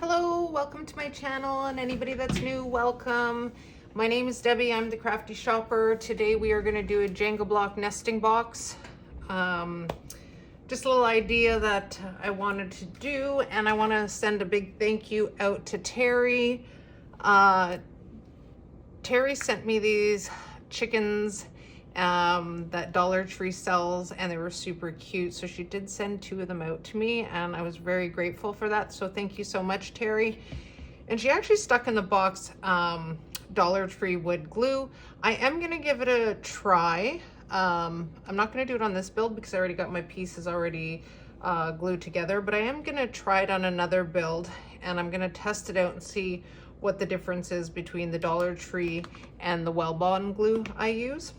Hello, welcome to my channel, and anybody that's new, welcome. My name is Debbie, I'm the Crafty Shopper. Today we are going to do a Jenga block nesting box. Just a little idea that I wanted to do, and I want to send a big thank you out to Terry. Terry sent me these chickens that Dollar Tree sells, and they were super cute, so she did send 2 of them out to me, and I was very grateful for that, so thank you so much, Terry. And she actually stuck in the box Dollar Tree wood glue. I am going to give it a try. I'm not going to do it on this build because I already got my pieces already glued together, but I am going to try it on another build, and I'm going to test it out and see what the difference is between the Dollar Tree and the Well-Bond glue I use.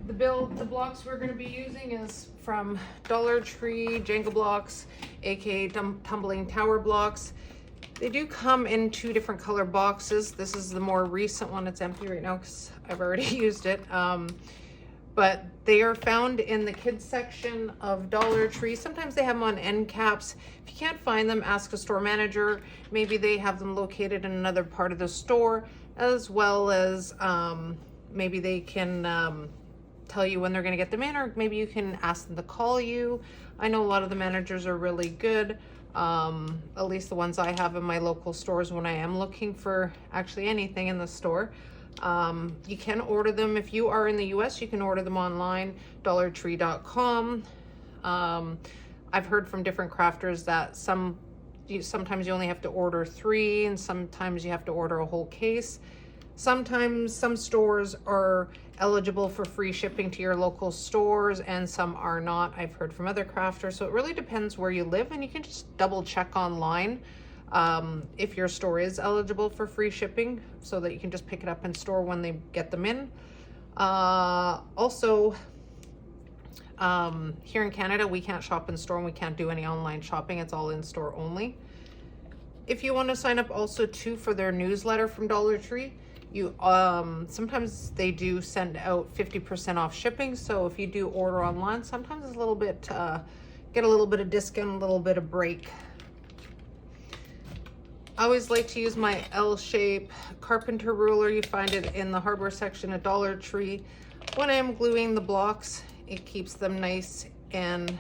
The blocks we're going to be using is from Dollar Tree Jenga Blocks, aka Tumbling Tower Blocks. They do come in 2 different color boxes. This is the more recent one. It's empty right now because I've already used it. But they are found in the kids section of Dollar Tree. Sometimes they have them on end caps. If you can't find them, ask a store manager. Maybe they have them located in another part of the store, as well as maybe they can tell you when they're going to get them in, or maybe you can ask them to call you. I know a lot of the managers are really good, at least the ones I have in my local stores when I am looking for actually anything in the store. You can order them if you are in the US. You can order them online, dollartree.com. I've heard from different crafters that sometimes you only have to order 3, and sometimes you have to order a whole case. Sometimes some stores are eligible for free shipping to your local stores and some are not. I've heard from other crafters, so it really depends where you live, and you can just double check online if your store is eligible for free shipping, so that you can just pick it up in store when they get them in. Also, here in Canada, we can't shop in store and we can't do any online shopping. It's all in store only. If you want to sign up also too for their newsletter from Dollar Tree, you sometimes they do send out 50% off shipping. So if you do order online, sometimes it's a little bit get a little bit of discount, a little bit of break. I always like to use my L-shape carpenter ruler. You find it in the hardware section at Dollar Tree. When I am gluing the blocks, it keeps them nice and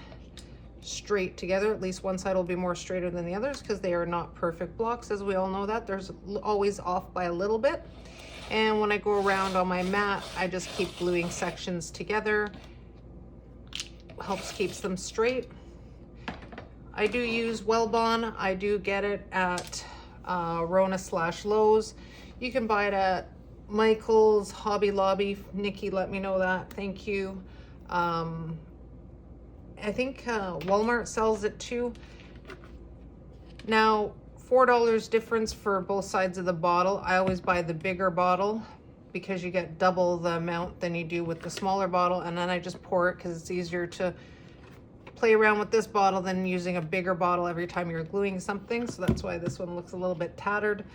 straight together. At least one side will be more straighter than the others because they are not perfect blocks, as we all know that. There's always off by a little bit. And when I go around on my mat, I just keep gluing sections together. Helps keeps them straight. I do use Well-Bond. I do get it at Rona/Lowe's. You can buy it at Michael's, Hobby Lobby. Nikki let me know that. Thank you. I think Walmart sells it too. Now, $4 difference for both sides of the bottle. I always buy the bigger bottle because you get double the amount than you do with the smaller bottle, and then I just pour it because it's easier to play around with this bottle than using a bigger bottle every time you're gluing something. So that's why this one looks a little bit tattered.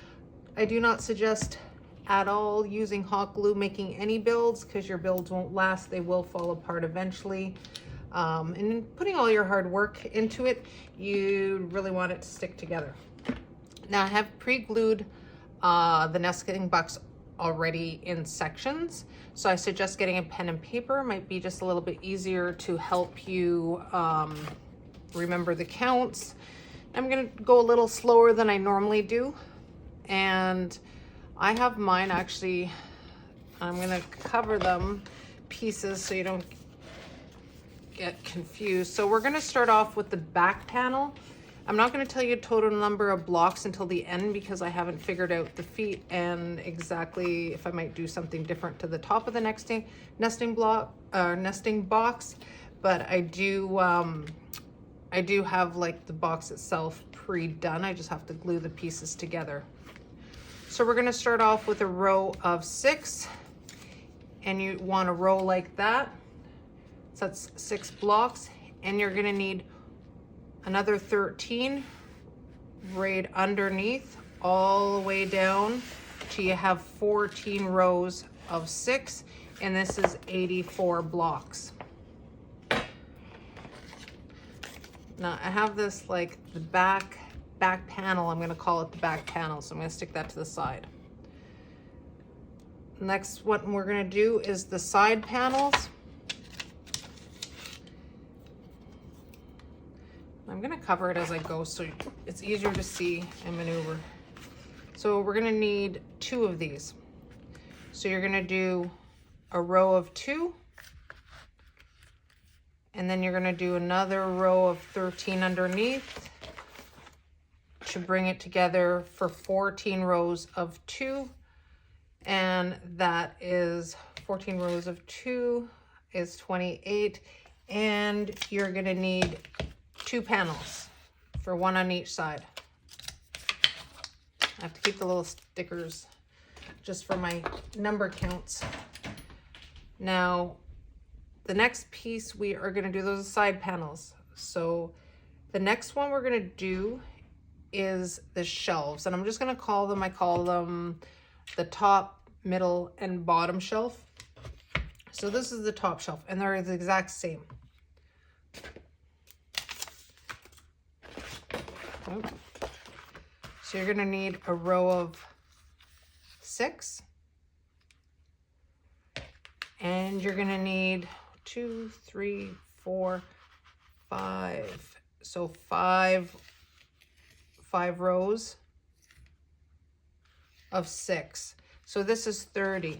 I do not suggest at all using hot glue making any builds because your builds won't last. They will fall apart eventually. And putting all your hard work into it, you really want it to stick together. Now I have pre-glued the nesting box already in sections, so I suggest getting a pen and paper. Might be just a little bit easier to help you remember the counts. I'm gonna go a little slower than I normally do, and I have mine actually, I'm gonna cover them pieces so you don't get confused. So we're gonna start off with the back panel. I'm not going to tell you total number of blocks until the end because I haven't figured out the feet and exactly if I might do something different to the top of the nesting box. But I do have like the box itself pre-done. I just have to glue the pieces together. So we're going to start off with a row of 6, and you want a row like that. So that's 6 blocks, and you're going to need another 13 right underneath all the way down till you have 14 rows of 6, and this is 84 blocks. Now I have this like the back back panel. I'm gonna call it the back panel. So I'm gonna stick that to the side. Next, what we're gonna do is the side panels. I'm gonna cover it as I go so it's easier to see and maneuver. So we're gonna need 2 of these. So you're gonna do a row of 2, and then you're gonna do another row of 13 underneath to bring it together for 14 rows of 2. And that is 14 rows of 2 is 28. And you're gonna need 2 panels for 1 on each side. I have to keep the little stickers just for my number counts. Now, the next piece we are gonna do, those side panels. So the next one we're gonna do is the shelves. And I'm just gonna call them, I call them the top, middle, and bottom shelf. So this is the top shelf, and they're the exact same. So you're gonna need a row of 6, and you're gonna need 2, 3, 4, 5. So five rows of 6. So this is 30.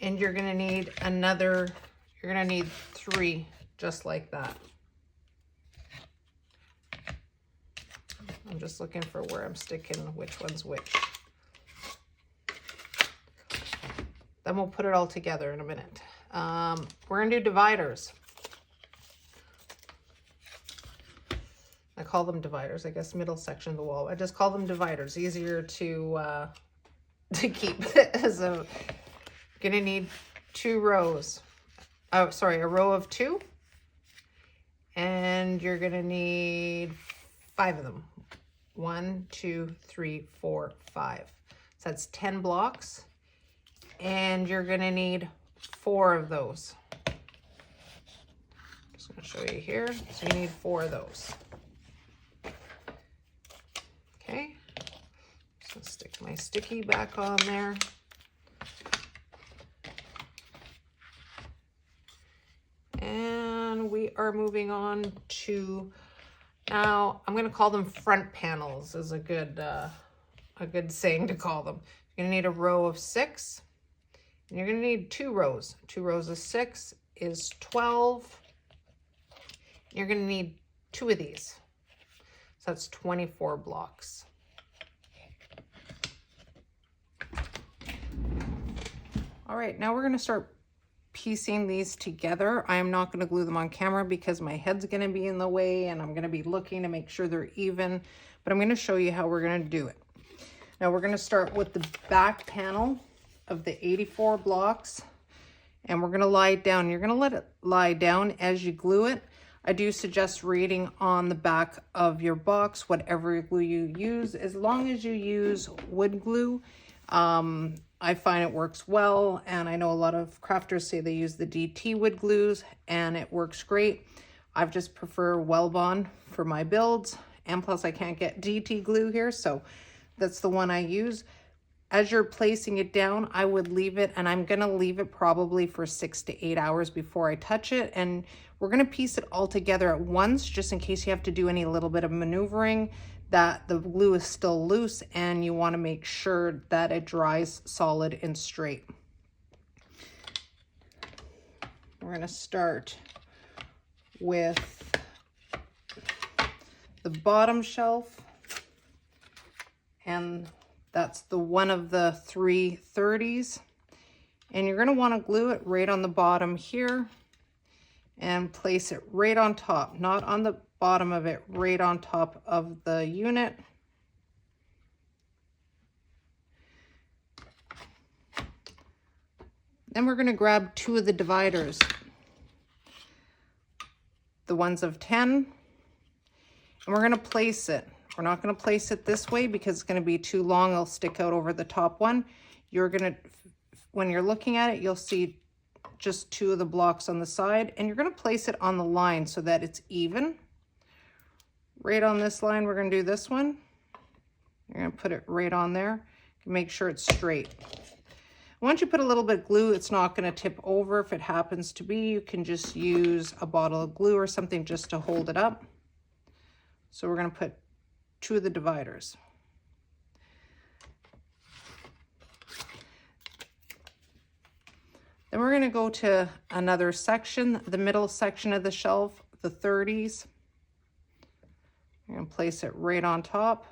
And you're gonna need another, you're gonna need 3 just like that. I'm just looking for where I'm sticking which one's which. Then we'll put it all together in a minute. We're gonna do dividers. I call them dividers, I guess middle section of the wall. I just call them dividers, easier to keep. So gonna need 2 rows. Oh, sorry, a row of 2. And you're gonna need 5 of them. 1, 2, 3, 4, 5. So that's 10 blocks. And you're gonna need 4 of those. Just gonna show you here. So you need 4 of those. Okay. Just gonna stick my sticky back on there. And we are moving on to, now I'm gonna call them front panels is a good saying to call them. You're gonna need a row of 6, and you're gonna need 2 rows. 2 rows of 6 is 12. You're gonna need 2 of these. So that's 24 blocks. All right, now we're gonna start piecing these together. I am not going to glue them on camera because my head's going to be in the way and I'm going to be looking to make sure they're even, but I'm going to show you how we're going to do it. Now we're going to start with the back panel of the 84 blocks, and we're going to lie it down. You're going to let it lie down as you glue it. I do suggest reading on the back of your box whatever glue you use, as long as you use wood glue. I find it works well, and I know a lot of crafters say they use the DT wood glues and it works great. I just prefer Wellbond for my builds, and plus I can't get DT glue here, so that's the one I use. As you're placing it down, I would leave it, and I'm gonna leave it probably for 6 to 8 hours before I touch it, and we're gonna piece it all together at once just in case you have to do any little bit of maneuvering, that the glue is still loose and you want to make sure that it dries solid and straight. We're going to start with the bottom shelf, and that's the one of the 3 30s, and you're going to want to glue it right on the bottom here and place it right on top, not on the bottom of it, right on top of the unit. Then we're going to grab 2 of the dividers, the ones of 10, and we're going to place it. We're not going to place it this way because it's going to be too long. It'll stick out over the top one. You're going to, when you're looking at it, you'll see just 2 of the blocks on the side, and you're going to place it on the line so that it's even, right on this line, we're gonna do this one. You're gonna put it right on there. Make sure it's straight. Once you put a little bit of glue, it's not gonna tip over. If it happens to be, you can just use a bottle of glue or something just to hold it up. So we're gonna put 2 of the dividers. Then we're gonna go to another section, the middle section of the shelf, the 30s. I'm gonna place it right on top,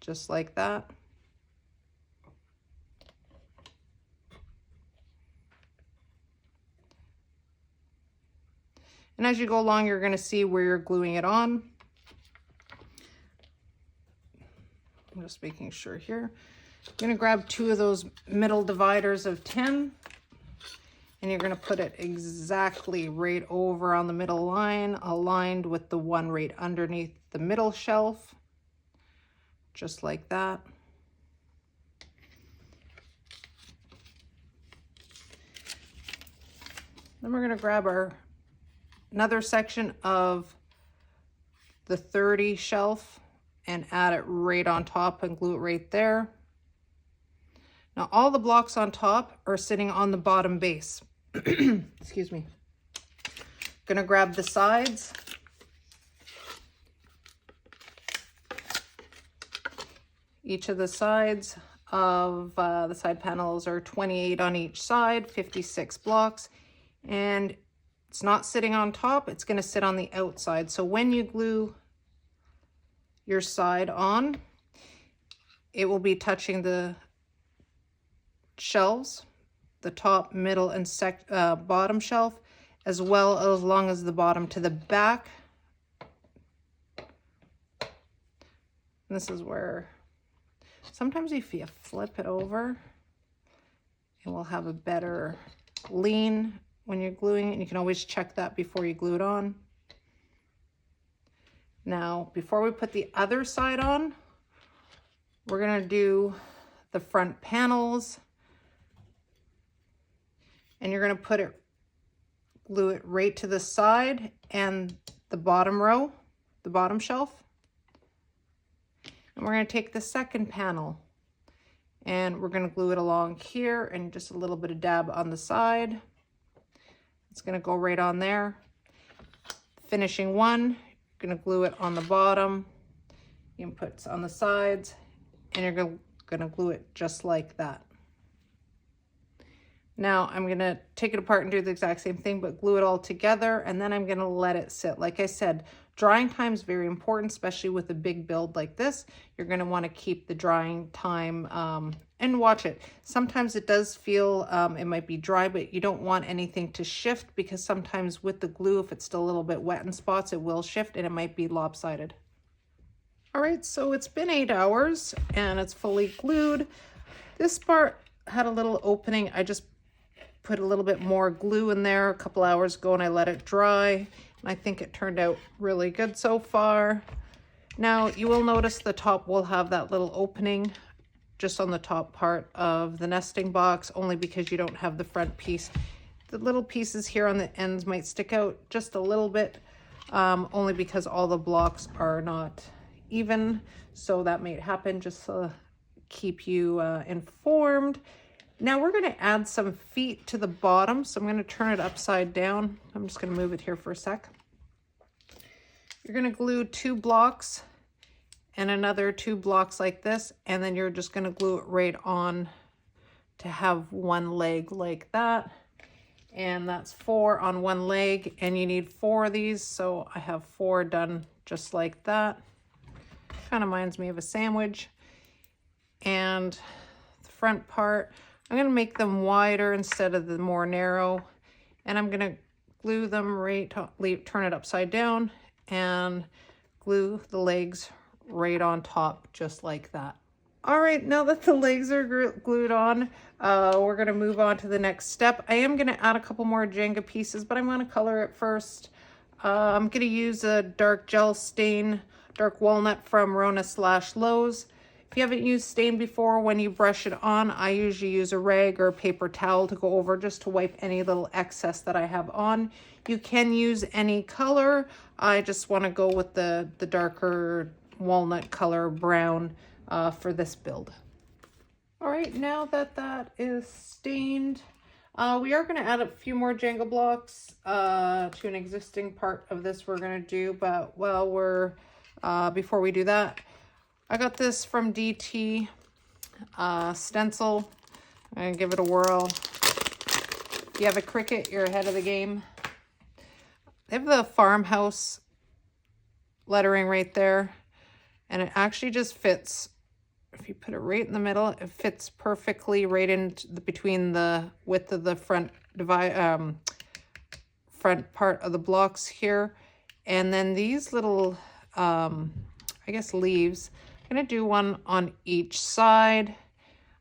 just like that. And as you go along, you're gonna see where you're gluing it on. I'm just making sure here. I'm gonna grab 2 of those middle dividers of 10, and you're gonna put it exactly right over on the middle line, aligned with the one right underneath the middle shelf, just like that. Then we're gonna grab another section of the 30 shelf and add it right on top and glue it right there. Now all the blocks on top are sitting on the bottom base. Excuse me. Gonna grab the sides. Each of the sides of the side panels are 28 on each side, 56 blocks, and it's not sitting on top, it's gonna sit on the outside. So when you glue your side on, it will be touching the shelves, the top, middle, and bottom shelf, as well as long as the bottom to the back. And this is where sometimes if you flip it over, it will have a better lean when you're gluing it. And you can always check that before you glue it on. Now, before we put the other side on, we're gonna do the front panels. And you're gonna glue it right to the side and the bottom row, the bottom shelf. And we're gonna take the second panel and we're gonna glue it along here and just a little bit of dab on the side. It's gonna go right on there. Finishing one, you're gonna glue it on the bottom, inputs on the sides, and you're gonna glue it just like that. Now I'm gonna take it apart and do the exact same thing, but glue it all together, and then I'm gonna let it sit. Like I said, drying time is very important, especially with a big build like this. You're gonna wanna keep the drying time and watch it. Sometimes it does feel, it might be dry, but you don't want anything to shift, because sometimes with the glue, if it's still a little bit wet in spots, it will shift and it might be lopsided. All right, so it's been 8 hours and it's fully glued. This part had a little opening. I just put a little bit more glue in there a couple hours ago and I let it dry. And I think it turned out really good so far. Now you will notice the top will have that little opening just on the top part of the nesting box, only because you don't have the front piece. The little pieces here on the ends might stick out just a little bit, only because all the blocks are not even. So that might happen, just to keep you informed. Now we're going to add some feet to the bottom, so I'm going to turn it upside down. I'm just going to move it here for a sec. You're going to glue 2 blocks and another 2 blocks like this, and then you're just going to glue it right on to have one leg like that. And that's 4 on one leg, and you need 4 of these, so I have 4 done just like that. Kind of reminds me of a sandwich. And the front part, I'm going to make them wider instead of the more narrow, and I'm going to glue them turn it upside down and glue the legs right on top, just like that. All right, now that the legs are glued on, we're going to move on to the next step. I am going to add a couple more Jenga pieces, but I'm going to color it first. I'm going to use a dark gel stain, dark walnut from Rona/Lowe's. If you haven't used stain before, when you brush it on, I usually use a rag or a paper towel to go over just to wipe any little excess that I have on. You can use any color. I just want to go with the darker walnut color brown for this build. All right, now that that is stained, we are going to add a few more Jenga blocks to an existing part of this we're going to do. But while we're, before we do that, I got this from DT stencil. I'm going to give it a whirl. If you have a Cricut, you're ahead of the game. They have the farmhouse lettering right there. And it actually just fits. If you put it right in the middle, it fits perfectly right in between the width of the front front part of the blocks here. And then these little, I guess, leaves. I'm going to do one on each side.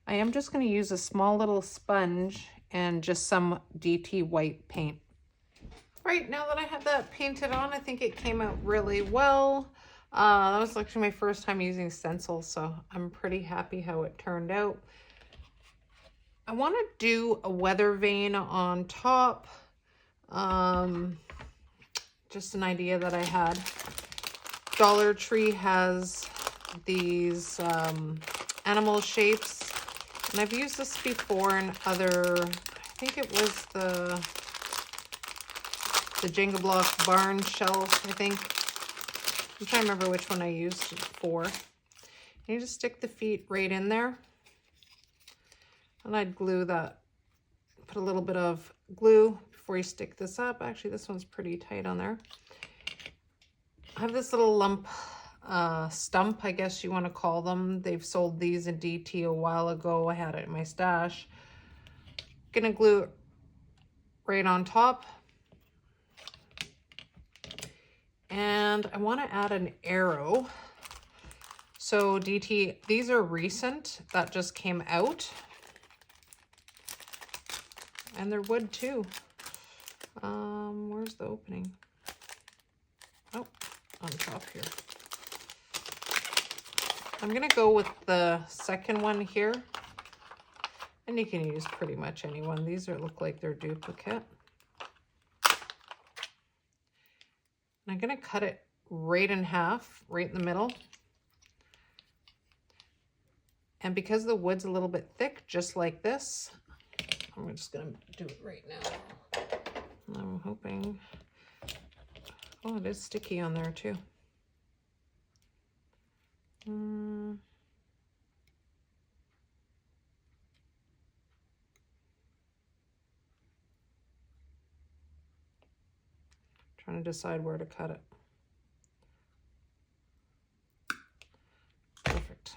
I am just going to use a small little sponge and just some DT white paint. Right, now that I have that painted on, I think it came out really well. That was actually my first time using stencil, so I'm pretty happy how it turned out. I want to do a weather vane on top. Just an idea that I had. Dollar Tree has these animal shapes, and I've used this before in other, I think it was the Jenga Blocks barn shells, I think. I'm trying to remember which one I used it for. You just stick the feet right in there, and I'd glue that, put a little bit of glue before you stick this up. Actually, this one's pretty tight on there. I have this little lump stump, I guess you want to call them. They've sold these in DT a while ago. I had it in my stash. Gonna glue it right on top. And I want to add an arrow. So DT, these are recent, that just came out. And they're wood too. Where's the opening? Oh, on top here. I'm going to go with the second one here. And you can use pretty much any one. These look like they're duplicate. And I'm going to cut it right in half, right in the middle. And because the wood's a little bit thick, just like this, I'm just going to do it right now. I'm hoping, oh, it is sticky on there too. Trying to decide where to cut it. Perfect.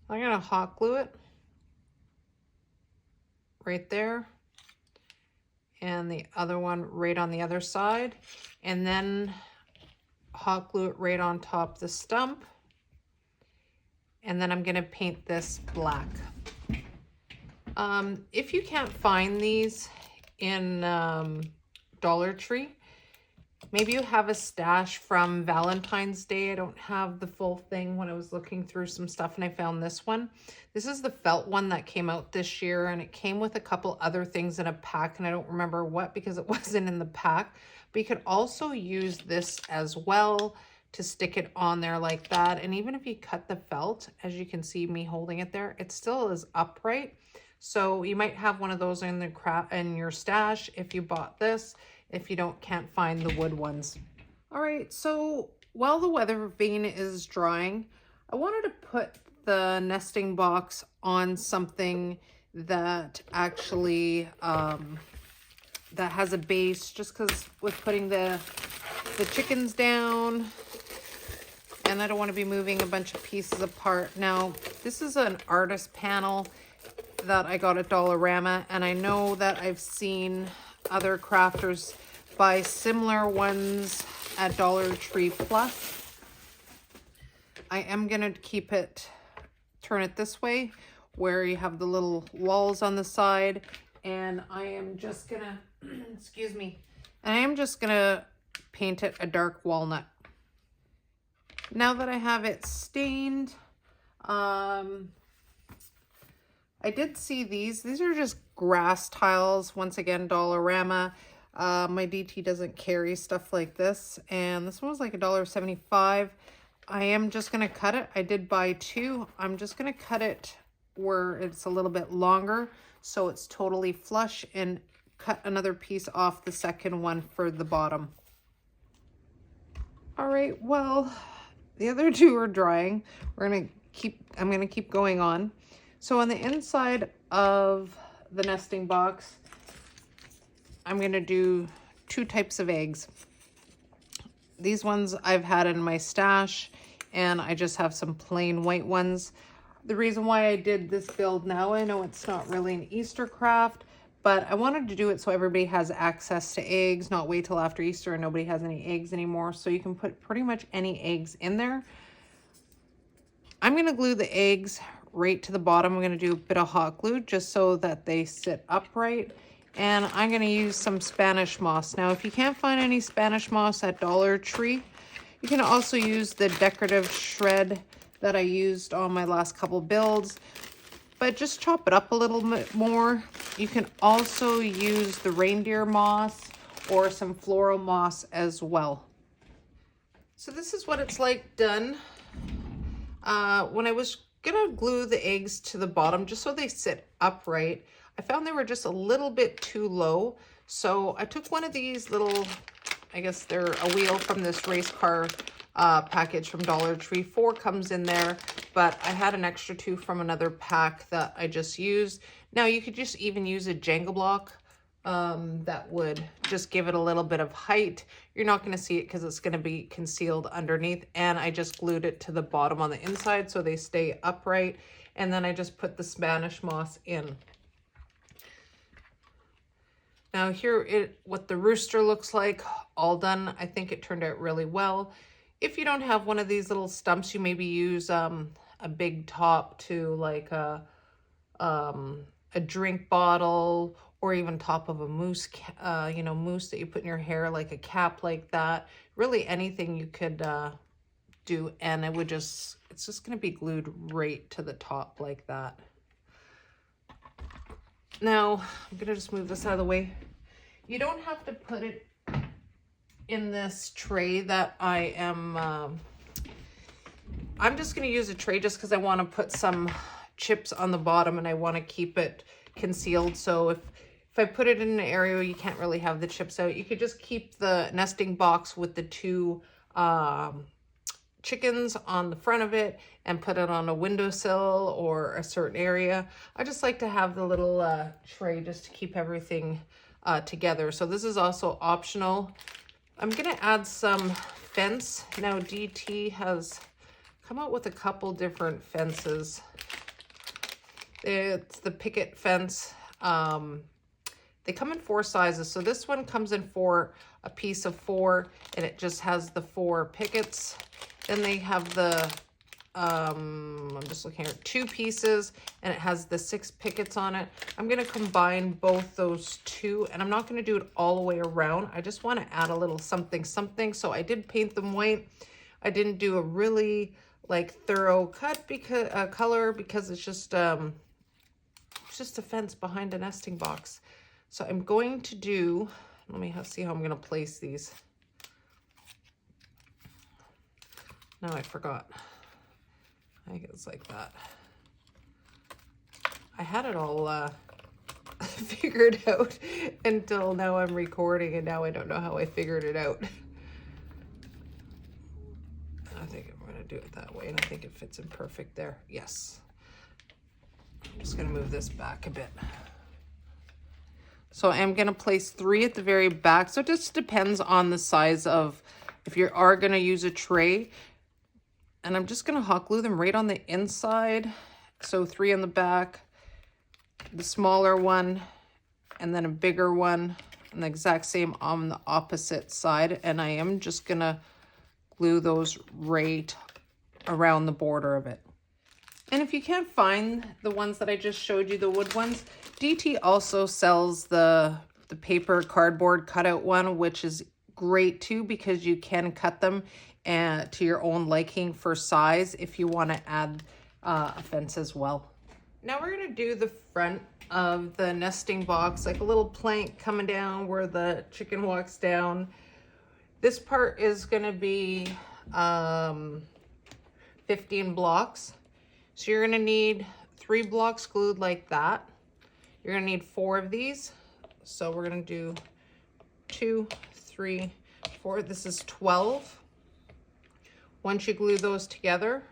I'm going to hot glue it right there, and the other one right on the other side, and then hot glue it right on top the stump. And then I'm going to paint this black. If you can't find these in Dollar Tree, maybe you have a stash from Valentine's Day. I don't have the full thing when I was looking through some stuff, and I found this one. This is the felt one that came out this year, and it came with a couple other things in a pack, and I don't remember what because it wasn't in the pack. But you could also use this as well to stick it on there like that. And even if you cut the felt, as you can see me holding it there, it still is upright. So you might have one of those in your stash if you bought this, if you can't find the wood ones. All right, so while the weather vane is drying, I wanted to put the nesting box on something that actually that has a base, just because with putting the chickens down, and I don't want to be moving a bunch of pieces apart. Now, this is an artist panel that I got at Dollarama, and I know that I've seen other crafters buy similar ones at Dollar Tree Plus. I am going to turn it this way, where you have the little walls on the side, and I am just going to, excuse me, and I am just going to paint it a dark walnut. Now that I have it stained, I did see these. These are just grass tiles. Once again, Dollarama. My DT doesn't carry stuff like this. And this one was like $1.75. I am just going to cut it. I did buy two. I'm just going to cut it where it's a little bit longer so it's totally flush, and cut another piece off the second one for the bottom. All right, well, the other two are drying. I'm going to keep going on. So on the inside of the nesting box, I'm going to do two types of eggs. These ones I've had in my stash, and I just have some plain white ones. The reason why I did this build now, I know it's not really an Easter craft, but I wanted to do it so everybody has access to eggs, not wait till after Easter and nobody has any eggs anymore. So you can put pretty much any eggs in there. I'm going to glue the eggs right to the bottom. I'm going to do a bit of hot glue just so that they sit upright. And I'm going to use some Spanish moss. Now, if you can't find any Spanish moss at Dollar Tree, you can also use the decorative shred that I used on my last couple builds, but just chop it up a little bit more. You can also use the reindeer moss or some floral moss as well. So this is what it's like done. When I was gonna glue the eggs to the bottom just so they sit upright, I found they were just a little bit too low. So I took one of these little, I guess they're a wheel from this race car package from Dollar Tree. 4 comes in there, but I had an extra 2 from another pack that I just used. Now you could just even use a Jenga block that would just give it a little bit of height. You're not going to see it because it's going to be concealed underneath, and I just glued it to the bottom on the inside so they stay upright, and then I just put the Spanish moss in. Now here what the rooster looks like, all done. I think it turned out really well. If you don't have one of these little stumps, you maybe use a big top to like a drink bottle, or even top of a mousse, mousse that you put in your hair, like a cap like that. Really anything you could do, and it's just going to be glued right to the top like that. Now, I'm going to just move this out of the way. You don't have to put it in this tray that I am, I'm just going to use a tray just because I want to put some chips on the bottom and I want to keep it concealed. So if I put it in an area where you can't really have the chips out, you could just keep the nesting box with the 2 chickens on the front of it and put it on a windowsill or a certain area. I just like to have the little tray just to keep everything together. So this is also optional. I'm going to add some fence. Now DT has come out with a couple different fences. It's the picket fence. They come in 4 sizes. So this one comes in a piece of 4, and it just has the 4 pickets. Then they have the, I'm just looking at 2 pieces, and it has the 6 pickets on it. I'm going to combine both those 2, and I'm not going to do it all the way around. I just want to add a little something. So I did paint them white. I didn't do a really like thorough cut color because it's just a fence behind a nesting box. So I'm going to do, let me see how I'm going to place these. No, I forgot. I think it's like that. I had it all figured out until now I'm recording, and now I don't know how I figured it out. I think I'm going to do it that way, and I think it fits in perfect there. Yes. I'm just going to move this back a bit. So I'm going to place 3 at the very back. So it just depends on the size of, if you are going to use a tray. And I'm just going to hot glue them right on the inside. So 3 on the back, the smaller one, and then a bigger one, and the exact same on the opposite side. And I am just going to glue those right around the border of it. And if you can't find the ones that I just showed you, the wood ones, DT also sells the paper cardboard cutout one, which is great too, because you can cut them to your own liking for size if you want to add a fence as well. Now we're going to do the front of the nesting box, like a little plank coming down where the chicken walks down. This part is going to be 15 blocks. So you're going to need 3 blocks glued like that. You're going to need 4 of these. So we're going to do 2, 3, 4. This is 12. Once you glue those together,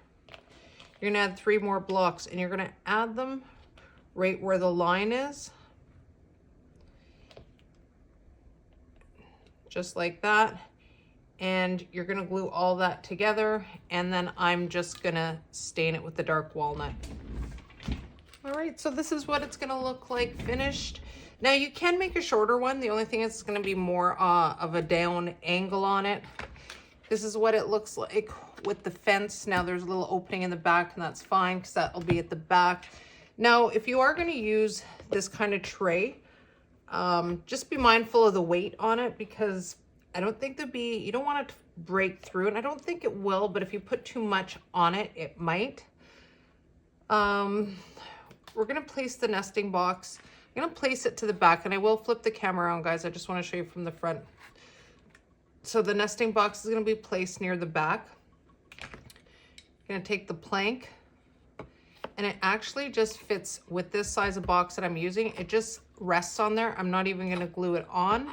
you're going to add 3 more blocks, and you're going to add them right where the line is. Just like that. And you're going to glue all that together, and then I'm just going to stain it with the dark walnut. All right, so this is what it's going to look like finished. Now you can make a shorter one. The only thing is it's going to be more of a down angle on it. This is what it looks like with the fence. Now there's a little opening in the back, and that's fine because that'll be at the back. Now, if you are going to use this kind of tray, just be mindful of the weight on it, because I don't think you don't want it to break through, and I don't think it will, but if you put too much on it, it might. We're going to place the nesting box. I'm going to place it to the back, and I will flip the camera around, guys. I just want to show you from the front. So the nesting box is going to be placed near the back. I'm going to take the plank, and it actually just fits with this size of box that I'm using. It just rests on there. I'm not even going to glue it on.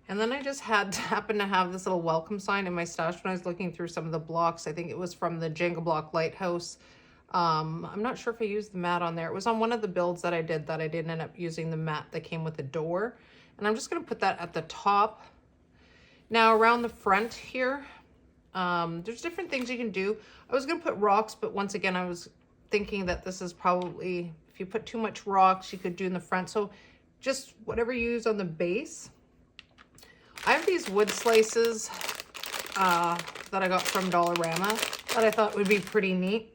And then I just happened to have this little welcome sign in my stash when I was looking through some of the blocks. I think it was from the Jenga Block Lighthouse. I'm not sure if I used the mat on there. It was on one of the builds that I did that I didn't end up using the mat that came with the door. And I'm just going to put that at the top. Now around the front here, there's different things you can do. I was going to put rocks, but once again, I was thinking that this is probably, if you put too much rocks, you could do in the front. So just whatever you use on the base. I have these wood slices that I got from Dollarama that I thought would be pretty neat.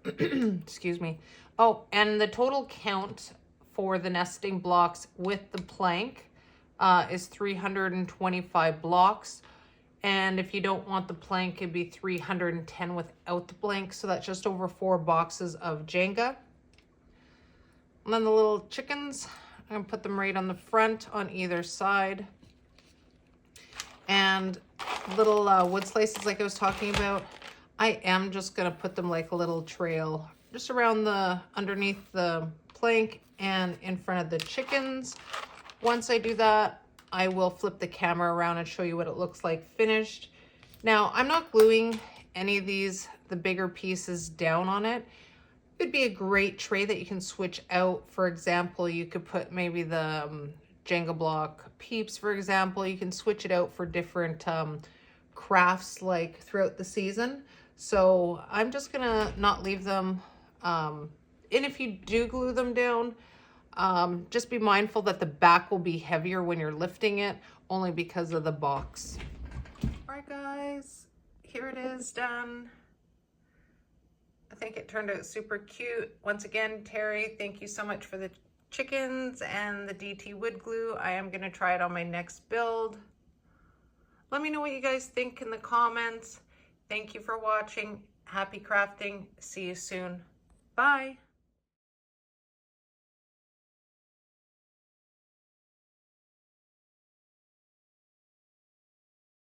Excuse me. Oh, and the total count for the nesting blocks with the plank is 325 blocks. And if you don't want the plank, it'd be 310 without the plank. So that's just over 4 boxes of Jenga. And then the little chickens, I'm going to put them right on the front on either side. And little wood slices like I was talking about, I am just going to put them like a little trail just around underneath the plank and in front of the chickens. Once I do that, I will flip the camera around and show you what it looks like finished. Now, I'm not gluing any of the bigger pieces down on it. It'd be a great tray that you can switch out. For example, you could put maybe the Jenga block peeps, for example. You can switch it out for different crafts like throughout the season. So I'm just gonna not leave them, and if you do glue them down, just be mindful that the back will be heavier when you're lifting it, only because of the box. All right, guys, here it is done. I think it turned out super cute. Once again, Terry, thank you so much for the chickens and the DT wood glue. I am going to try it on my next build. Let me know what you guys think in the comments. Thank you for watching. Happy crafting. See you soon. Bye.